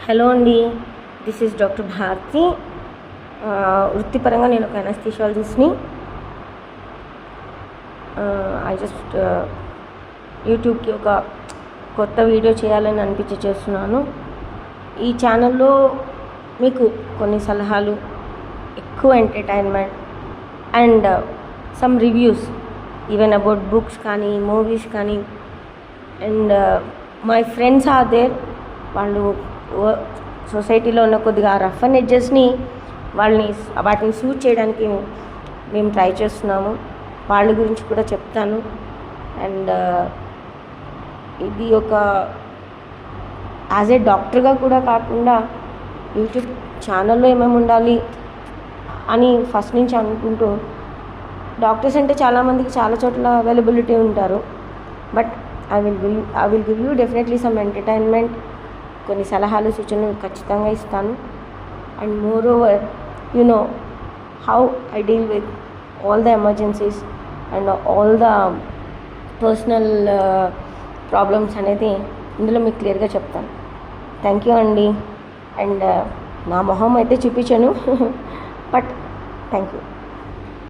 Hello అండి, this is doctor Bharati. వృత్తిపరంగా నేను ఒక అనస్థీషియాలజిస్ట్ని. ఐ జస్ట్ యూట్యూబ్కి ఒక కొత్త వీడియో చేయాలని అనిపించి చేస్తున్నాను. ఈ ఛానల్లో మీకు కొన్ని సలహాలు, ఎక్కువ entertainment and some reviews even about books కానీ, మూవీస్ కానీ. And my friends are there. వాళ్ళు సొసైటీలో ఉన్న కొద్దిగా రఫ్ అండ్ ఎడ్జెస్ని వాటిని సూట్ చేయడానికి మేము ట్రై చేస్తున్నాము. వాళ్ళ గురించి కూడా చెప్తాను. అండ్ ఇది ఒక యాజ్ ఏ డాక్టర్గా కూడా కాకుండా యూట్యూబ్ ఛానల్లో ఏమేమి ఉండాలి అని ఫస్ట్ నుంచి అనుకుంటూ, డాక్టర్స్ అంటే చాలామందికి చాలా చోట్ల అవైలబిలిటీ ఉంటారు. But I will give you definitely some entertainment. కొన్ని సలహాలు, సూచనలు ఖచ్చితంగా ఇస్తాను. And more over how I deal with all the emergencies and all the personal problems అనేది ఇందులో మీకు క్లియర్గా చెప్తాను. థ్యాంక్ యూ అండి. అండ్ నా మొహం అయితే చూపించాను, బట్ థ్యాంక్ యూ.